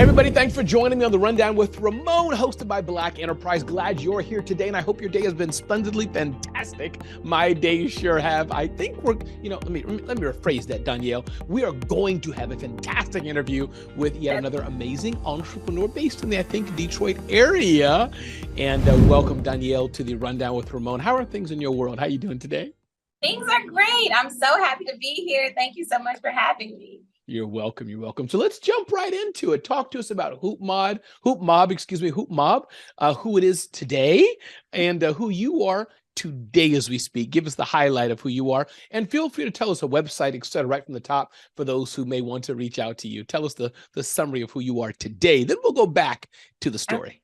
Hey everybody, thanks for joining me on the Rundown with Ramon, hosted by Black Enterprise. Glad you're here today, and I hope your day has been splendidly fantastic. My days sure have. I think we're, let me rephrase that, Donyale. We are going to have a fantastic interview with yet another amazing entrepreneur based in the, I think, Detroit area. And welcome, Donyale, to the Rundown with Ramon. How are things in your world? How are you doing today? Things are great. I'm so happy to be here. Thank you so much for having me. You're welcome. You're welcome. So let's jump right into it. Talk to us about Hoop Mobb, who it is today and who you are today as we speak. Give us the highlight of who you are, and feel free to tell us a website, etc., right from the top for those who may want to reach out to you. Tell us the summary of who you are today. Then we'll go back to the story.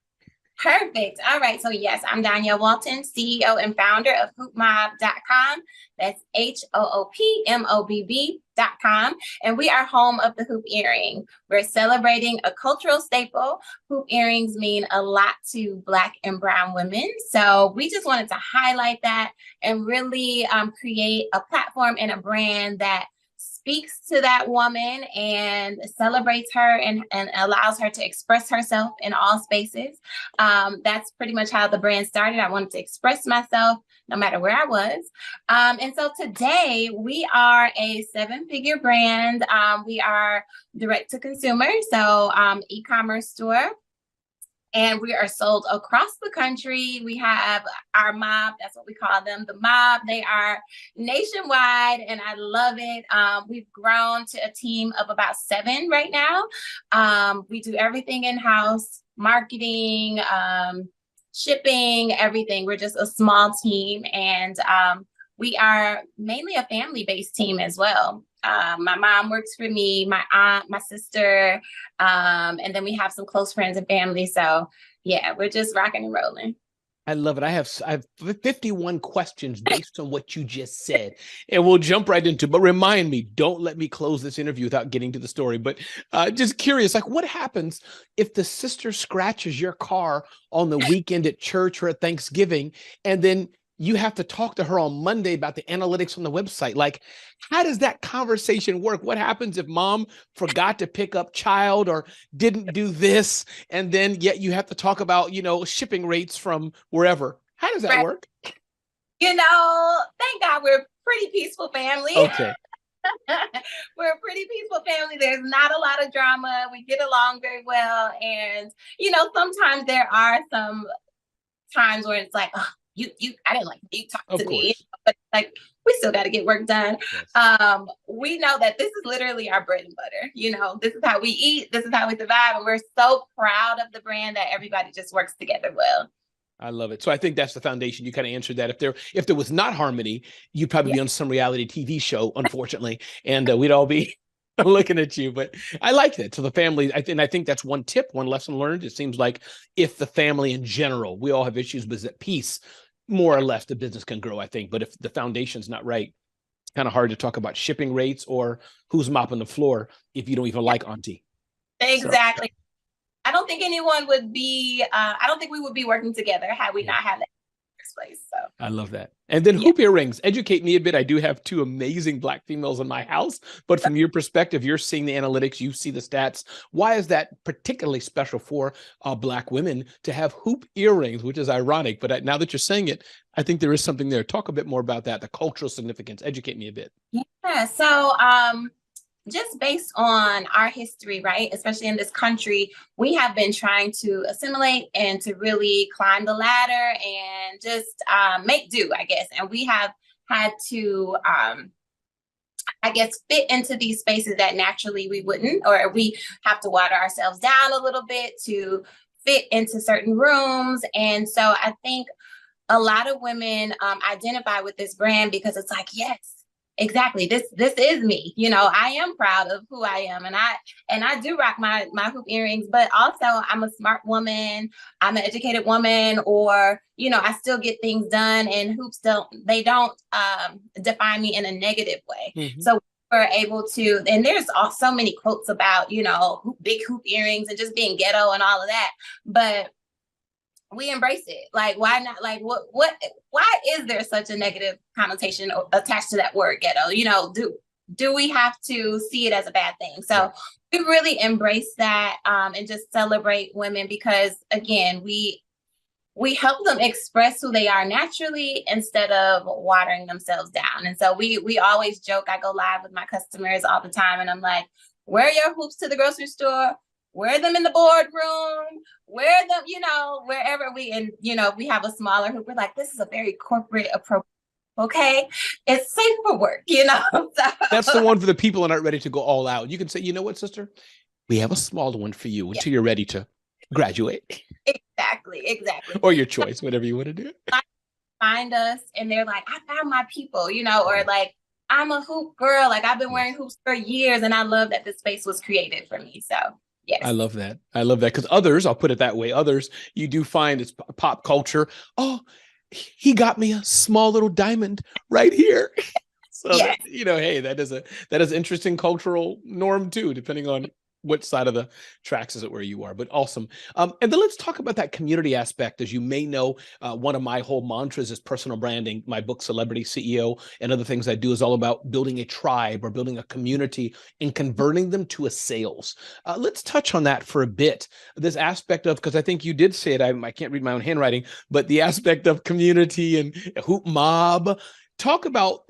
Perfect. All right. So yes, I'm Donyale Walton, CEO and founder of hoopmobb.com. That's HOOPMOBB.com. And we are home of the hoop earring. We're celebrating a cultural staple. Hoop earrings mean a lot to Black and brown women. So we just wanted to highlight that and really create a platform and a brand that speaks to that woman and celebrates her and allows her to express herself in all spaces. That's pretty much how the brand started. I wanted to express myself no matter where I was. And so today we are a 7-figure brand. We are direct to consumer, so e-commerce store. And we are sold across the country. We have our mob, that's what we call them, the mob. They are nationwide, and I love it. We've grown to a team of about 7 right now. We do everything in-house, marketing, shipping, everything. We're just a small team, and we are mainly a family-based team as well. My mom works for me, my aunt, my sister, and then we have some close friends and family. So yeah, we're just rocking and rolling. I love it. I have 51 questions based on what you just said, and we'll jump right into it. But remind me, don't let me close this interview without getting to the story. But just curious, like what happens if the sister scratches your car on the weekend at church or at Thanksgiving, and then you have to talk to her on Monday about the analytics on the website? Like, how does that conversation work? What happens if mom forgot to pick up child or didn't do this? And then yet you have to talk about, shipping rates from wherever. How does that work? Thank God we're a pretty peaceful family. Okay. We're a pretty peaceful family. There's not a lot of drama. We get along very well. And, sometimes there are some times where it's like, oh, I didn't like you talk to me, but like we still got to get work done. Yes. We know that this is literally our bread and butter. This is how we eat. This is how we survive, and we're so proud of the brand that everybody just works together well. I love it. So I think that's the foundation. You kind of answered that. If there was not harmony, you'd probably be on some reality TV show, unfortunately, and we'd all be looking at you. But I like that. So the family, I think that's one tip, one lesson learned. It seems like if the family in general, we all have issues, but at peace, more or less the business can grow, I think. But if the foundation's not right, it's kind of hard to talk about shipping rates or who's mopping the floor if you don't even like auntie. Exactly. So, I don't think anyone would be, I don't think we would be working together had we not had that place. So I love that. And then hoop earrings. Educate me a bit. I do have 2 amazing Black females in my house, but from your perspective, you're seeing the analytics, you see the stats. Why is that particularly special for Black women to have hoop earrings, which is ironic, but now that you're saying it, I think there is something there. Talk a bit more about that, the cultural significance. Educate me a bit. Yeah. So, just based on our history, right, especially in this country, we have been trying to assimilate and to really climb the ladder and just make do, I guess. And we have had to, fit into these spaces that naturally we wouldn't, or we have to water ourselves down a little bit to fit into certain rooms. And so I think a lot of women identify with this brand because it's like, yes, exactly. This is me. I am proud of who I am, and I do rock my hoop earrings. But also, I'm a smart woman. I'm an educated woman, or I still get things done. And hoops don't define me in a negative way. Mm-hmm. So we're able to. And there's so many quotes about big hoop earrings and just being ghetto and all of that. But we embrace it. Like, why not? Like, why is there such a negative connotation attached to that word ghetto? do we have to see it as a bad thing? So Yeah. we really embrace that, and just celebrate women, because again, we help them express who they are naturally instead of watering themselves down. And so we always joke. I go live with my customers all the time, and I'm like, wear your hoops to the grocery store, wear them in the boardroom, wear them, wherever we have a smaller hoop. We're like, this is a very corporate approach. Okay, it's safe for work. So That's the one for the people who aren't ready to go all out. You can say, you know what, sister, we have a smaller one for you until you're ready to graduate. Exactly. Or your choice, whatever you want to do. Find us, and they're like, I found my people, or like, I'm a hoop girl. Like, I've been wearing hoops for years, and I love that this space was created for me. So yes. I love that. Because others, I'll put it that way, others, you do find it's pop culture. Oh, he got me a small little diamond right here. So yes. Hey, that is an interesting cultural norm too, depending on what side of the tracks is it where you are, but awesome. And then let's talk about that community aspect. As you may know, one of my whole mantras is personal branding. My book, Celebrity CEO, and other things I do is all about building a tribe or building a community and converting them to a sales. Let's touch on that for a bit. This aspect of, because I think you did say it, I can't read my own handwriting, but the aspect of community and Hoop Mobb. Talk about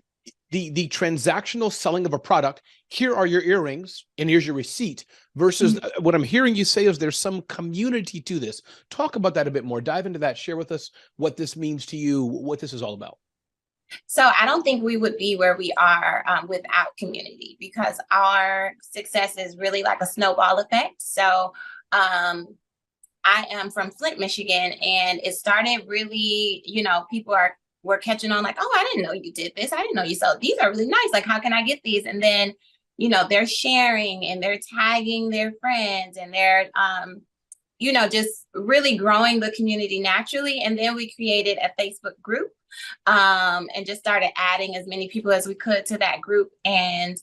the transactional selling of a product. Here are your earrings and here's your receipt, versus what I'm hearing you say is there's some community to this. Talk about that a bit more. Dive into that. Share with us what this means to you, what this is all about. So I don't think we would be where we are without community, because our success is really like a snowball effect. So I am from Flint, Michigan, and it started really, people were catching on, like, oh, I didn't know you did this. I didn't know you sold. These are really nice. Like, how can I get these? And then, they're sharing and they're tagging their friends, and they're, just really growing the community naturally. And then we created a Facebook group, and just started adding as many people as we could to that group. And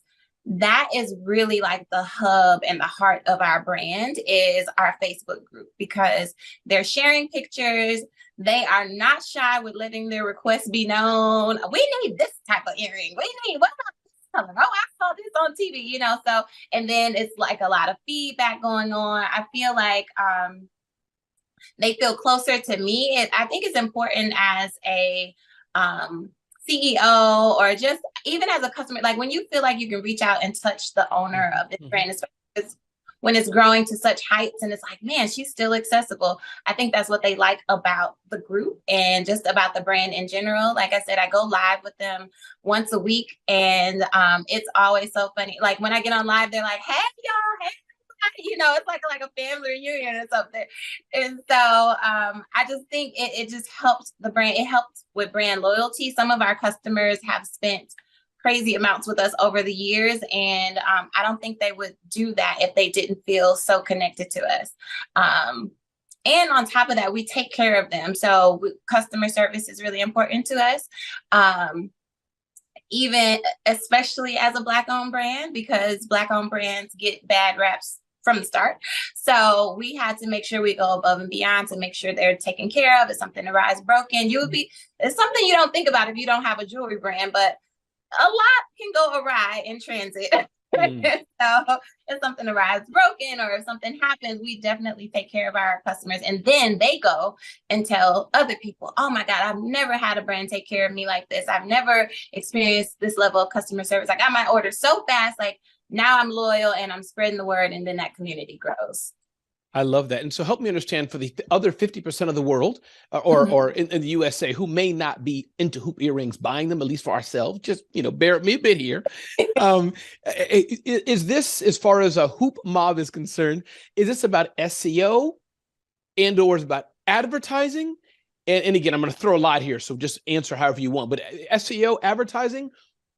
that is really like the hub and the heart of our brand is our Facebook group, because they're sharing pictures. They are not shy with letting their requests be known. We need this type of earring. We need, what about this color? Oh, I saw this on TV, so, and then it's like a lot of feedback going on. I feel like they feel closer to me. I think it's important as a CEO, or just even as a customer, like when you feel like you can reach out and touch the owner of this brand, especially when it's growing to such heights and it's like, man, she's still accessible. I think that's what they like about the group and just about the brand in general. Like I said, I go live with them once a week, and it's always so funny. Like when I get on live, they're like, hey, y'all, hey, it's like a family reunion or something. And so I just think it just helps the brand. It helps with brand loyalty. Some of our customers have spent crazy amounts with us over the years, and I don't think they would do that if they didn't feel so connected to us. And on top of that, we take care of them. So customer service is really important to us. Even especially as a Black-owned brand, because Black-owned brands get bad raps from the start. So we had to make sure we go above and beyond to make sure they're taken care of. If something arrives broken, it's something you don't think about if you don't have a jewelry brand, but a lot can go awry in transit. So if something arrives broken or if something happens, we definitely take care of our customers. And then they go and tell other people, oh my God, I've never had a brand take care of me like this. I've never experienced this level of customer service. I got my order so fast. Like, now I'm loyal and I'm spreading the word, and then that community grows. I love that. And so help me understand, for the other 50% of the world or in the USA who may not be into hoop earrings, buying them, at least for ourselves, just, bear with me a bit here. Is this, as far as a Hoop Mobb is concerned, is this about SEO or is it about advertising? And again, I'm going to throw a lot here, so just answer however you want, but SEO, advertising,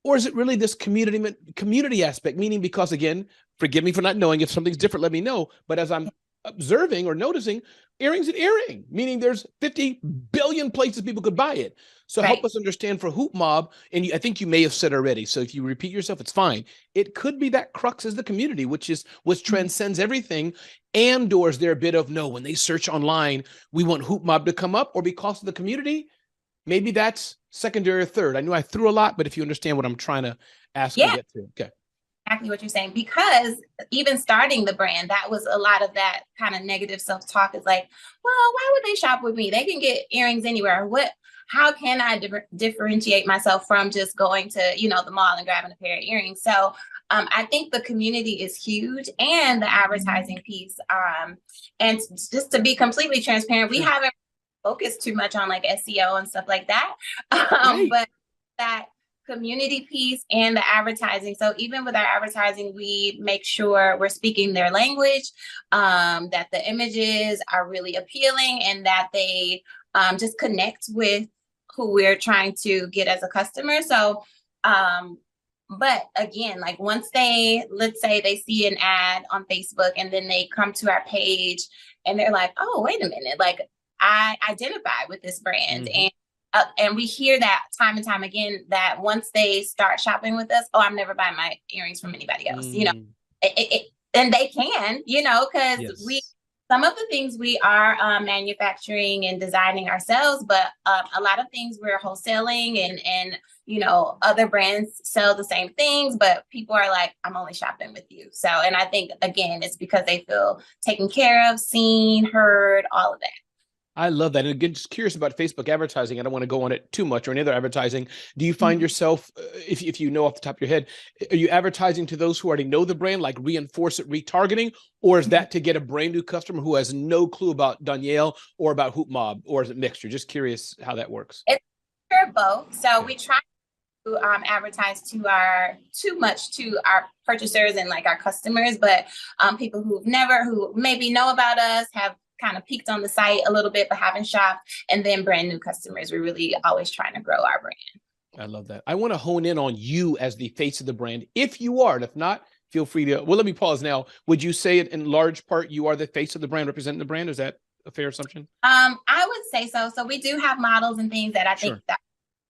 or is it really this community aspect? Meaning, because again, forgive me for not knowing, if something's different, let me know. But as I'm observing or noticing, earring's an earring, meaning there's 50 billion places people could buy it. So help us understand for Hoop Mobb, and I think you may have said already, so if you repeat yourself, it's fine. It could be that crux is the community, which transcends everything. And or is there a bit of, no, when they search online, we want Hoop Mobb to come up, or because of the community, Maybe that's secondary or third. I knew I threw a lot, but if you understand what I'm trying to ask or Yeah, get to. Okay. exactly what you're saying. Because even starting the brand, that was a lot of that kind of negative self-talk is like, well, why would they shop with me? They can get earrings anywhere. How can I differentiate myself from just going to, the mall and grabbing a pair of earrings? So I think the community is huge, and the advertising piece. And just to be completely transparent, we Sure. haven't focused too much on like SEO and stuff like that. Right. But that community piece and the advertising. So even with our advertising, we make sure we're speaking their language, that the images are really appealing, and that they just connect with who we're trying to get as a customer. So, but again, like once let's say they see an ad on Facebook and then they come to our page and they're like, oh, wait a minute, like I identify with this brand. Mm-hmm. And we hear that time and time again, that once they start shopping with us, oh, I'm never buying my earrings from anybody else, and they can, because Yes. some of the things we are manufacturing and designing ourselves, but a lot of things we're wholesaling, and other brands sell the same things, but people are like, I'm only shopping with you. So, and I think again, it's because they feel taken care of, seen, heard, all of that. I love that. And again, just curious about Facebook advertising. I don't want to go on it too much or any other advertising. Do you find yourself, if you know off the top of your head, are you advertising to those who already know the brand, like reinforce it, retargeting, or is that to get a brand new customer who has no clue about Donyale or about Hoop Mobb, or is it mixture? Just curious how that works. It's both. So we try to advertise too much to our purchasers and like our customers, but people who maybe know about us, have kind of peeked on the site a little bit but haven't shopped, and then brand new customers. We're really always trying to grow our brand. I love that. I want to hone in on you as the face of the brand, if you are, and if not, feel free to. Well, let me pause now. Would you say it in large part you are the face of the brand, representing the brand? Is that a fair assumption? I would say so. So we do have models and things that I think Sure. that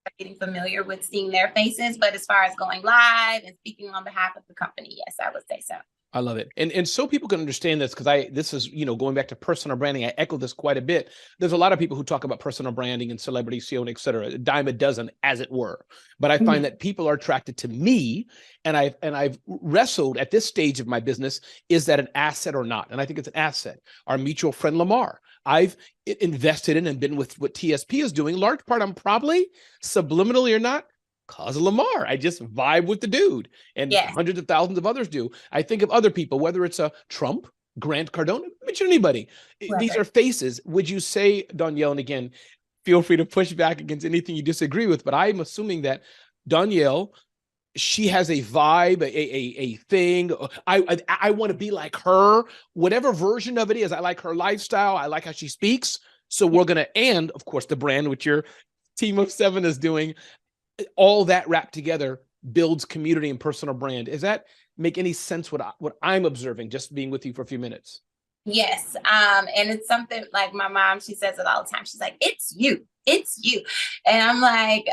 are getting familiar with seeing their faces, but as far as going live and speaking on behalf of the company, yes, I would say so. I love it. And so people can understand this, because this is, going back to personal branding. I echo this quite a bit. There's a lot of people who talk about personal branding and celebrity SEO and et cetera, a dime a dozen, as it were. But I find that people are attracted to me, and I've wrestled at this stage of my business, is that an asset or not? And I think it's an asset. Our mutual friend Lamar, I've invested in and been with what TSP is doing. Large part, I'm probably subliminally or not, cause of Lamar. I just vibe with the dude, and Yes. hundreds of thousands of others do. I think of other people, whether it's a Trump, Grant Cardone, mention anybody. Whoever. These are faces. Would you say, Donyale, and again, feel free to push back against anything you disagree with, but I'm assuming that Donyale, she has a vibe, a thing. I want to be like her, whatever version of it is. I like her lifestyle. I like how she speaks. So we're going to, and of course, the brand, which your team of 7 is doing, all that wrapped together builds community and personal brand. Does that make any sense what I'm observing, just being with you for a few minutes? Yes. And it's something like my mom, she says it all the time. She's like, it's you. And I'm like,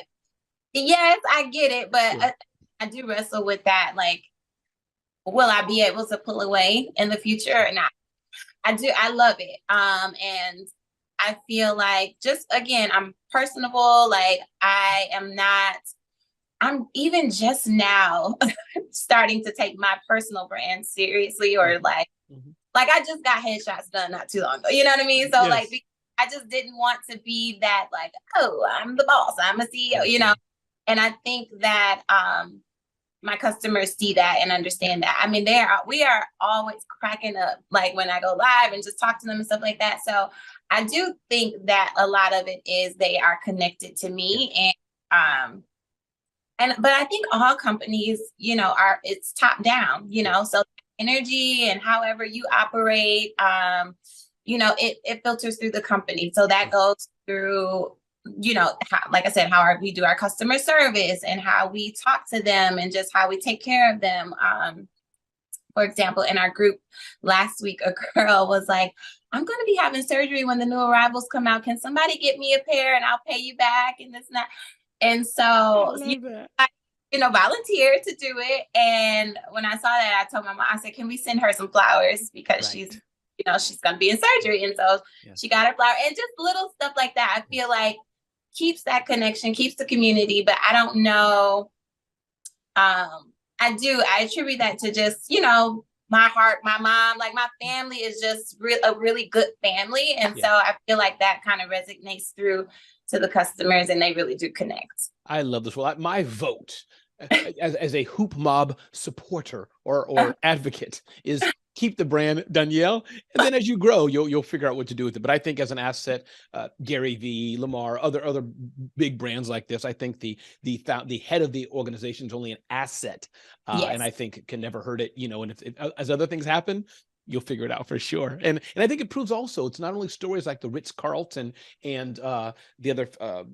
yes, I get it. But I do wrestle with that. Like, will I be able to pull away in the future or not? I do. I love it. And I feel like, just again, I'm personable. Like, I'm even just now starting to take my personal brand seriously, or like I just got headshots done not too long ago. You know what I mean? So like, I just didn't want to be that like, oh, I'm the boss, I'm a CEO, And I think that my customers see that and understand that. I mean, we are always cracking up, like when I go live and just talk to them and stuff like that. So I do think that a lot of it is they are connected to me, but I think all companies, it's top down, so energy and however you operate, it filters through the company. So that goes through, like I said, how we do our customer service and how we talk to them and just how we take care of them. For example, in our group last week, a girl was like, I'm going to be having surgery when the new arrivals come out. Can somebody get me a pair and I'll pay you back and this and that. And so, I volunteered to do it. And when I saw that, I told my mom, I said, can we send her some flowers? Because she's going to be in surgery. And so she got her flower, and just little stuff like that. I feel like keeps that connection, keeps the community, but I don't know. I attribute that to just, my heart, my mom, like my family is just a really good family. And so I feel like that kind of resonates through to the customers and they really do connect. I love this. Well, my vote as a Hoop Mobb supporter or advocate is keep the brand, Donyale, and then as you grow, you'll figure out what to do with it. But I think as an asset, Gary V, Lamar, other big brands like this, I think the head of the organization is only an asset, and I think it can never hurt it. And if as other things happen, you'll figure it out for sure. And I think it proves also it's not only stories like the Ritz-Carlton and the other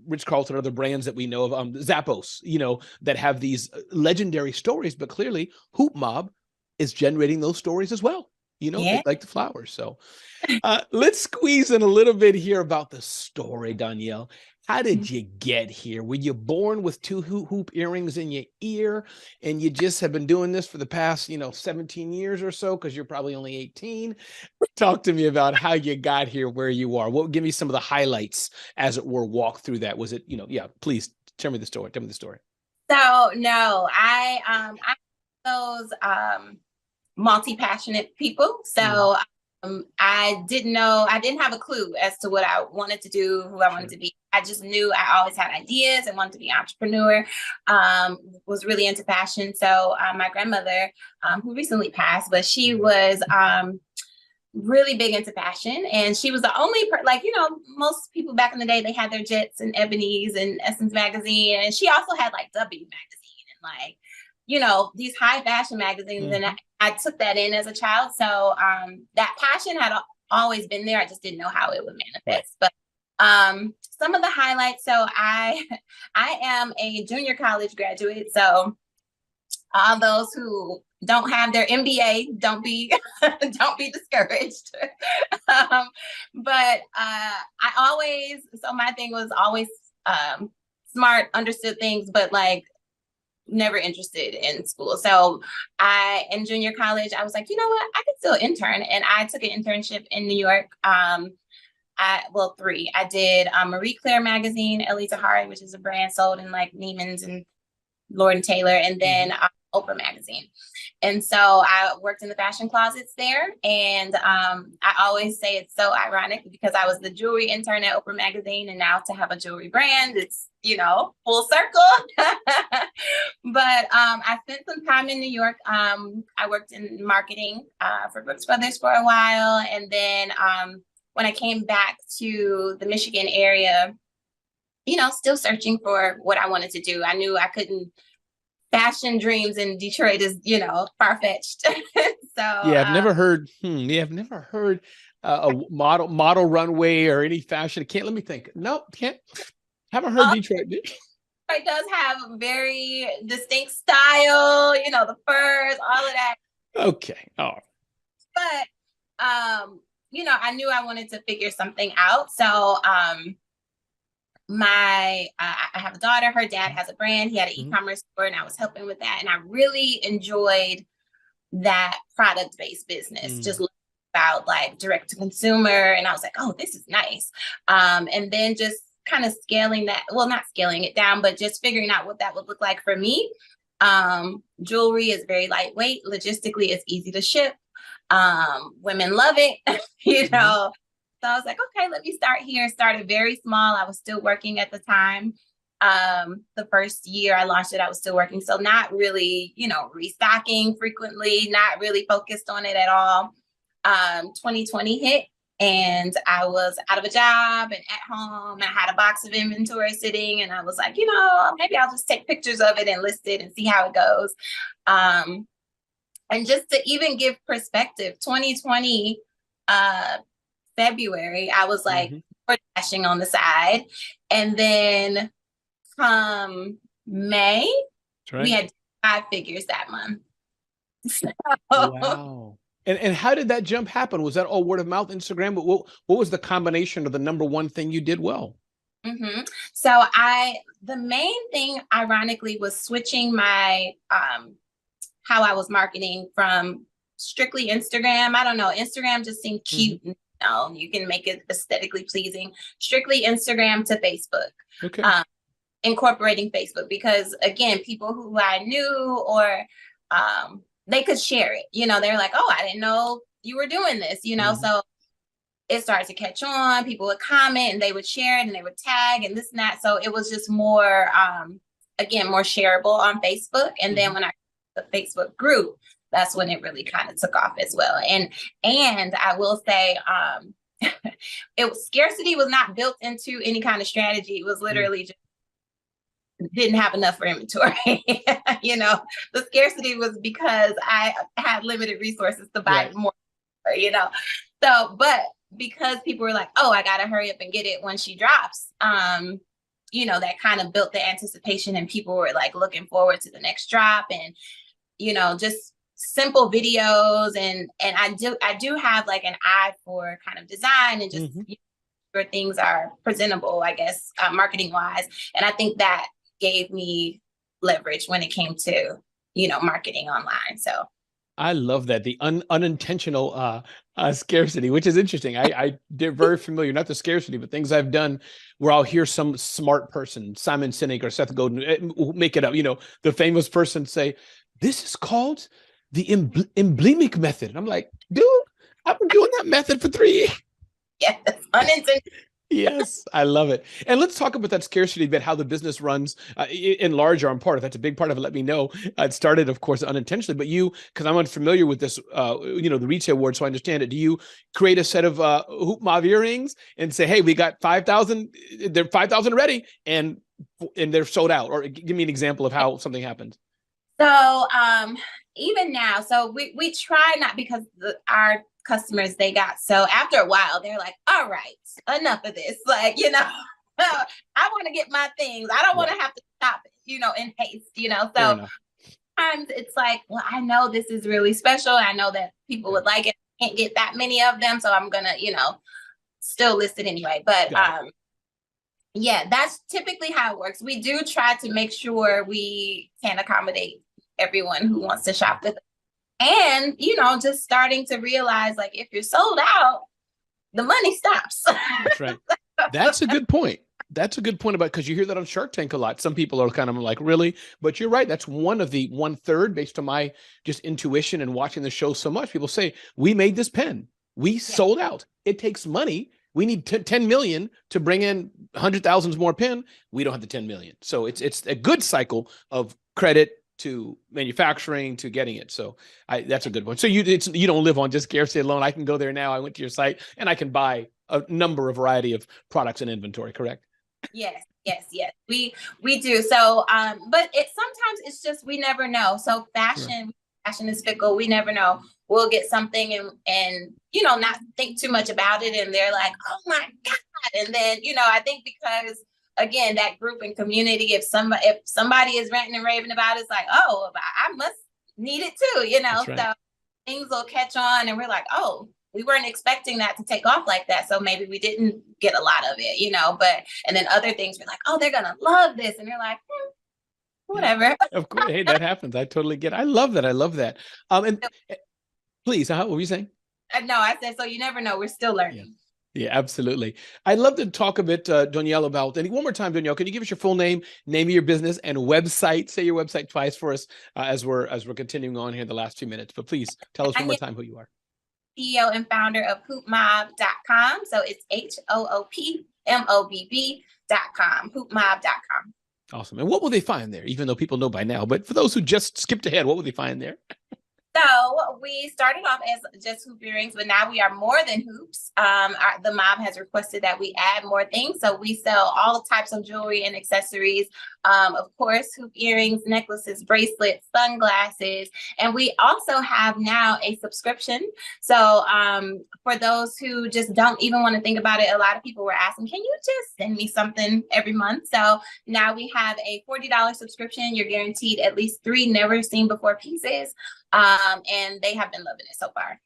Ritz-Carlton and other brands that we know of, Zappos, that have these legendary stories, but clearly Hoop Mobb is generating those stories as well, like the flowers. So let's squeeze in a little bit here about the story, Donyale. How did you get here? Were you born with two hoop earrings in your ear and you just have been doing this for the past, 17 years or so, because you're probably only 18? Talk to me about how you got here where you are. Give me some of the highlights, as it were, walk through that. Was it, please tell me the story. Tell me the story. So no, I'm those multi-passionate people. So I didn't have a clue as to what I wanted to do, who I wanted to be. I just knew I always had ideas and wanted to be an entrepreneur, was really into fashion. So my grandmother, who recently passed, but she was really big into fashion. And she was the only, most people back in the day, they had their Jets and Ebony's and Essence magazine. And she also had like W magazine and these high fashion magazines. And I took that in as a child. So that passion had always been there. I just didn't know how it would manifest. But some of the highlights. So I am a junior college graduate. So all those who don't have their MBA, don't be discouraged. But my thing was always smart, understood things, but never interested in school. So in junior college, I was like, you know what, I could still intern. And I took an internship in New York. Three. I did Marie Claire magazine, Ellie Tahari, which is a brand sold in like Neiman's and Lord & Taylor, and then Oprah magazine. And so I worked in the fashion closets there. And I always say it's so ironic because I was the jewelry intern at Oprah magazine, and now to have a jewelry brand, it's, full circle. But I spent some time in New York. I worked in marketing for Brooks Brothers for a while. And then when I came back to the Michigan area, still searching for what I wanted to do. I knew I couldn't. Fashion dreams in Detroit is, far-fetched. So I've never heard. I've never heard a model runway or any fashion. Let me think. Nope, can't. Haven't heard Detroit. It does have a very distinct style. The furs, all of that. Okay. Oh. But I knew I wanted to figure something out. So I have a daughter. Her dad has a brand. He had an e-commerce store, and I was helping with that. And I really enjoyed that product-based business, just about direct to consumer. And I was like, oh, this is nice. And then just kind of scaling that, not scaling it down, but just figuring out what that would look like for me. Jewelry is very lightweight. Logistically, it's easy to ship. Women love it, So I was like, okay, let me start here. Started very small. I was still working at the time. The first year I launched it, I was still working. So not really, restocking frequently, not really focused on it at all. 2020 hit and I was out of a job and at home. And I had a box of inventory sitting and I was like, maybe I'll just take pictures of it and list it and see how it goes. And just to even give perspective, 2020, February, I was like dashing on the side. And then come May, we had 5 figures that month. So. Wow. And how did that jump happen? Was that all word of mouth, Instagram? But what was the combination of the number one thing you did well? So the main thing, ironically, was switching my, how I was marketing from strictly Instagram. I don't know. Instagram just seemed cute and No, you can make it aesthetically pleasing, strictly Instagram to Facebook. Okay. Incorporating Facebook, because again, people who I knew, or they could share it. They're like, oh, I didn't know you were doing this, so it started to catch on. People would comment and they would share it and they would tag and this and that. So it was just more, again, more shareable on Facebook. And then when I the Facebook group, that's when it really kind of took off as well. And I will say, scarcity was not built into any kind of strategy. It was literally just didn't have enough for inventory. The scarcity was because I had limited resources to buy more, So, but because people were like, oh, I got to hurry up and get it when she drops, that kind of built the anticipation, and people were like looking forward to the next drop, and, just simple videos. And I do have like an eye for kind of design and just where things are presentable, I guess, marketing wise. And I think that gave me leverage when it came to, marketing online. So I love that, the unintentional scarcity, which is interesting. They're very familiar, not the scarcity, but things I've done where I'll hear some smart person, Simon Sinek or Seth Godin, make it up. The famous person say, "This is called the emblemic method." And I'm like, dude, I've been doing that method for 3 years. Yes, unintended. Yes, I love it. And let's talk about that scarcity bit, how the business runs in large or in part. If that's a big part of it, let me know. It started, of course, unintentionally, but because I'm unfamiliar with this, the retail world, so I understand it. Do you create a set of Hoop Mobb earrings and say, hey, we got 5,000, they're 5,000 ready, and they're sold out? Or give me an example of how something happens. So even now, so we try not, because our customers, so after a while, they're like, all right, enough of this. Like, I want to get my things. I don't want to have to stop it, in haste, So sometimes it's like, well, I know this is really special. I know that people would like it. I can't get that many of them. So I'm going to, still list it anyway. But that's typically how it works. We do try to make sure we can accommodate everyone who wants to shop with us. And, just starting to realize, like, if you're sold out, the money stops. That's right. That's a good point. That's a good point because you hear that on Shark Tank a lot. Some people are kind of like, really? But you're right. That's one of the 1/3, based on my just intuition and watching the show so much. People say, we made this pen. We sold out. It takes money. We need 10 million to bring in 100,000 more pen. We don't have the 10 million. So it's a good cycle of credit to manufacturing to getting it. So that's a good one. So you don't live on just scarcity alone. I can go there now. I went to your site and I can buy a variety of products and inventory, correct? Yes. We do. So, but sometimes it's just, we never know. So fashion is fickle. We never know. We'll get something and not think too much about it. And they're like, oh my God. And then, I think because, again, that group and community, if somebody is ranting and raving about it, it's like, oh, I must need it too, Right. So things will catch on and we're like, oh, we weren't expecting that to take off like that. So maybe we didn't get a lot of it, and then other things we're like, oh, they're going to love this. And you're like, whatever. Of course. Hey, that happens. I totally get it. I love that. And please, what were you saying? No, I said, so you never know. We're still learning. Yeah, absolutely. I'd love to talk a bit, Donyale, about, and one more time, Donyale, can you give us your full name of your business, and website? Say your website twice for us as we're continuing on here in the last 2 minutes. But please tell us one more time who you are. CEO and founder of hoopmobb.com. So it's HOOPMOBB.com, hoopmobb.com. Awesome. And what will they find there? Even though people know by now, but for those who just skipped ahead, what will they find there? So we started off as just hoop earrings, but now we are more than hoops. The mob has requested that we add more things. So we sell all types of jewelry and accessories. Of course, hoop earrings, necklaces, bracelets, sunglasses. And we also have now a subscription. So for those who just don't even want to think about it, a lot of people were asking, can you just send me something every month? So now we have a $40 subscription. You're guaranteed at least 3 never seen before pieces. And they have been loving it so far.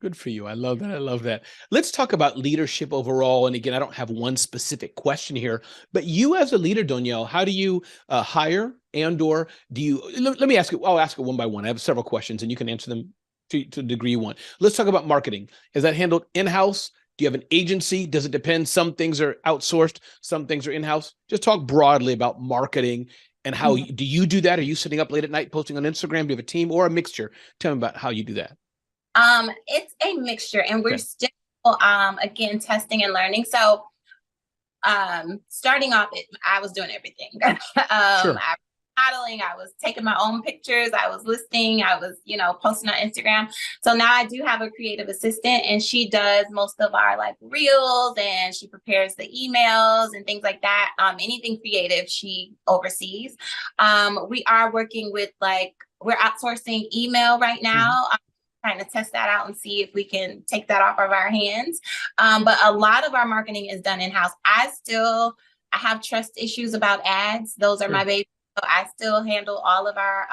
Good for you. I love that. Let's talk about leadership overall. And again, I don't have one specific question here, but you as a leader, Donyale, how do you hire or do you, let me ask you, I'll ask it one by one. I have several questions and you can answer them to the degree you want. Let's talk about marketing. Is that handled in-house, Do you have an agency? Does it depend? Some things are outsourced, some things are in-house. Just talk broadly about marketing and how do you do that? Are you sitting up late at night posting on Instagram? Do you have a team or a mixture? Tell me about how you do that. It's a mixture, and we're Okay. still again testing and learning. So starting off, I was doing everything. Sure. I was modeling, I was taking my own pictures, I was listing, I was, posting on Instagram. So now I do have a creative assistant, and she does most of our like reels, and she prepares the emails and things like that. Anything creative she oversees. We are working with we're outsourcing email right now. Trying to test that out and see if we can take that off of our hands. But a lot of our marketing is done in-house. I have trust issues about ads. Those are my babies. So I still handle all of our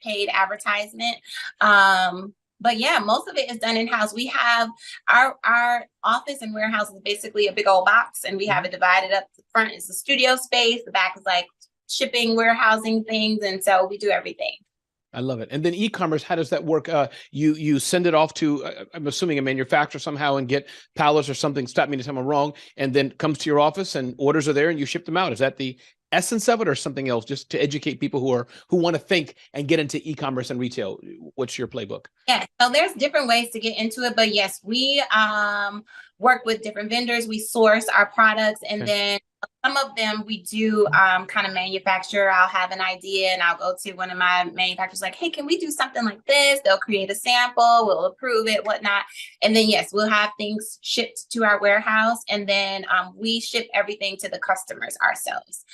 paid advertisement. But yeah, most of it is done in-house. We have our office and warehouse is basically a big old box, and we have it divided up. The front is the studio space. The back is like shipping, warehousing things. And so we do everything. I love it. And then e-commerce, how does that work? You send it off to, I'm assuming, a manufacturer somehow and get pallets or something, stop me anytime I'm wrong, and then comes to your office and orders are there and you ship them out. Is that the essence of it or something else, just to educate people who want to think and get into e-commerce and retail? What's your playbook? Yeah, so there's different ways to get into it, but yes, we work with different vendors. We source our products, and then some of them we do kind of manufacture. I'll have an idea and I'll go to one of my manufacturers like, hey, can we do something like this? They'll create a sample, we'll approve it, whatnot. And then, yes, we'll have things shipped to our warehouse, and then we ship everything to the customers ourselves.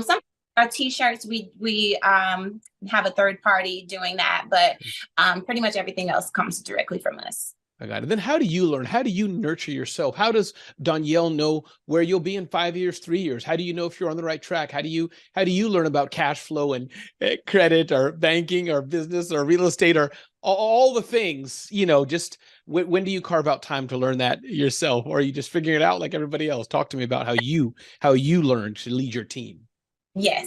Some our t-shirts, we have a third party doing that, but pretty much everything else comes directly from us. I got it. Then how do you learn? How do you nurture yourself? How does Donyale know where you'll be in 5 years, 3 years? How do you know if you're on the right track? How do you learn about cash flow and credit or banking or business or real estate or all the things? Just when do you carve out time to learn that yourself, or are you just figuring it out like everybody else? Talk to me about how you learn to lead your team. Yes.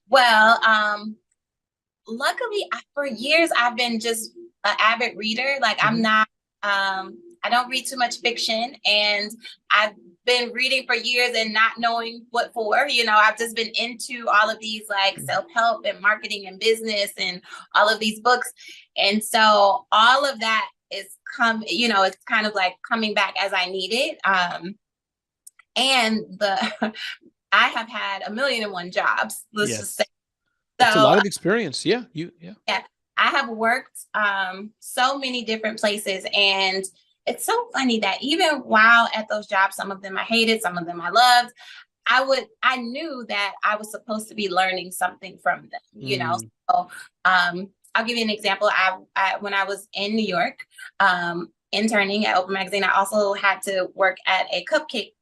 Well, luckily for years I've been just an avid reader. Like I'm not I don't read too much fiction, and I've been reading for years and not knowing what for. I've just been into all of these like self-help and marketing and business and all of these books. And so all of that is it's kind of like coming back as I need it. And I have had 1,000,001 jobs. Let's just say. That's a lot of experience. Yeah. I have worked so many different places, and it's so funny that even while at those jobs, some of them I hated, some of them I loved, I knew that I was supposed to be learning something from them, So I'll give you an example. I when I was in New York, interning at Open Magazine, I also had to work at a cupcake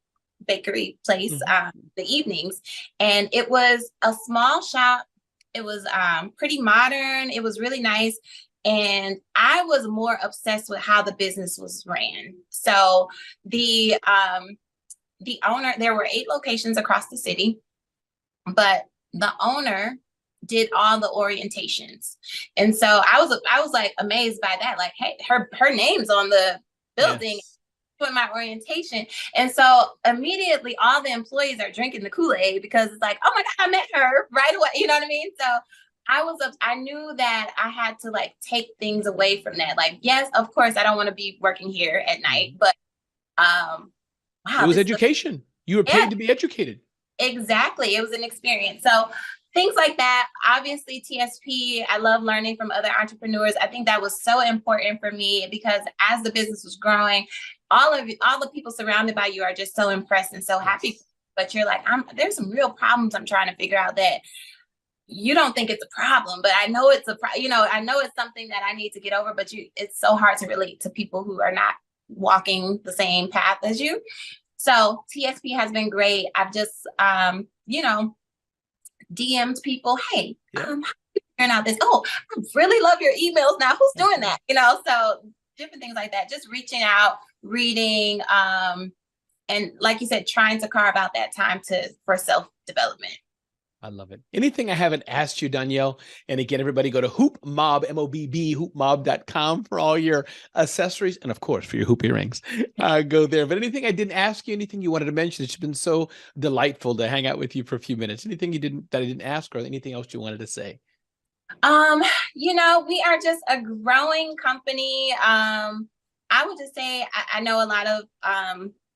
bakery place the evenings, and it was a small shop. It was pretty modern. It was really nice. And I was more obsessed with how the business was ran. So the owner, there were 8 locations across the city, but the owner did all the orientations. And so I was like amazed by that. Like, hey, her name's on the building. Yes. Doing my orientation. And so immediately all the employees are drinking the Kool-Aid because it's like, oh my God, I met her right away. You know what I mean? So I knew that I had to like take things away from that. Like, yes, of course, I don't want to be working here at night, but wow. It was education. You were paid to be educated. Exactly. It was an experience. So things like that. Obviously, TSP, I love learning from other entrepreneurs. I think that was so important for me because as the business was growing, all the people surrounded by you are just so impressed and so happy. But you're like, there's some real problems I'm trying to figure out that you don't think it's a problem, but I know it's I know it's something that I need to get over, but it's so hard to relate to people who are not walking the same path as you. So TSP has been great. I've just, DM'd people, hey, how are you figuring out this? Oh, I really love your emails now. Who's doing that? So different things like that. Just reaching out, reading, and like you said, trying to carve out that time for self-development. I love it. Anything I haven't asked you, Donyale? And again, everybody go to Hoop Mobb, M-O-B-B, hoopmob.com for all your accessories. And of course, for your hoop earrings, go there. But anything I didn't ask you, anything you wanted to mention? It's been so delightful to hang out with you for a few minutes. Anything that I didn't ask, or anything else you wanted to say? We are just a growing company. I would just say I know a lot of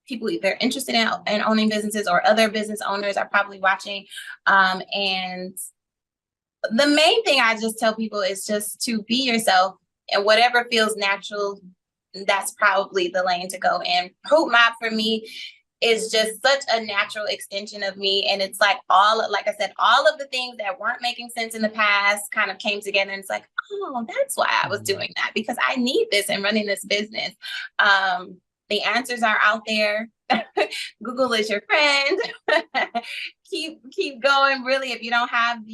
people either interested in owning businesses or other business owners are probably watching. And the main thing I just tell people is just to be yourself, and whatever feels natural, that's probably the lane to go in. Hoop Mobb for me is just such a natural extension of me. And it's like like I said, all of the things that weren't making sense in the past kind of came together. And it's like, oh, that's why I was doing that, because I need this in running this business. The answers are out there. Google is your friend. keep going. Really, if you don't have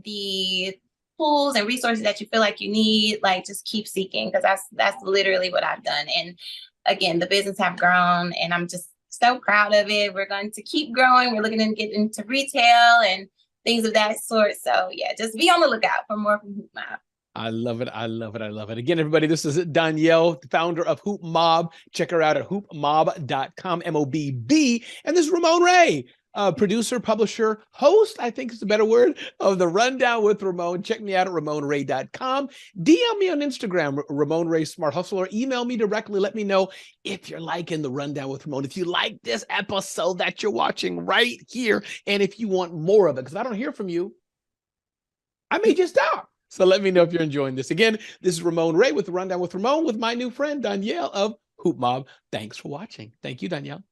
the tools and resources that you feel like you need, like just keep seeking, because that's literally what I've done. And again, the business have grown, and I'm just so proud of it. We're going to keep growing. We're looking to get into retail and things of that sort. So yeah, just be on the lookout for more from Hoop Mobb. I love it. I love it. I love it. Again, everybody, this is Donyale, the founder of Hoop Mobb. Check her out at hoopmob.com, M-O-B-B. And this is Ramon Ray, producer, publisher, host, I think is a better word, of The Rundown with Ramon. Check me out at ramonray.com. DM me on Instagram, Ramon Ray Smart Hustle, or email me directly. Let me know if you're liking The Rundown with Ramon, if you like this episode that you're watching right here, and if you want more of it, because I don't hear from you. I may just stop. So let me know if you're enjoying this. Again, this is Ramon Ray with The Rundown with Ramon with my new friend, Donyale of Hoop Mobb. Thanks for watching. Thank you, Donyale.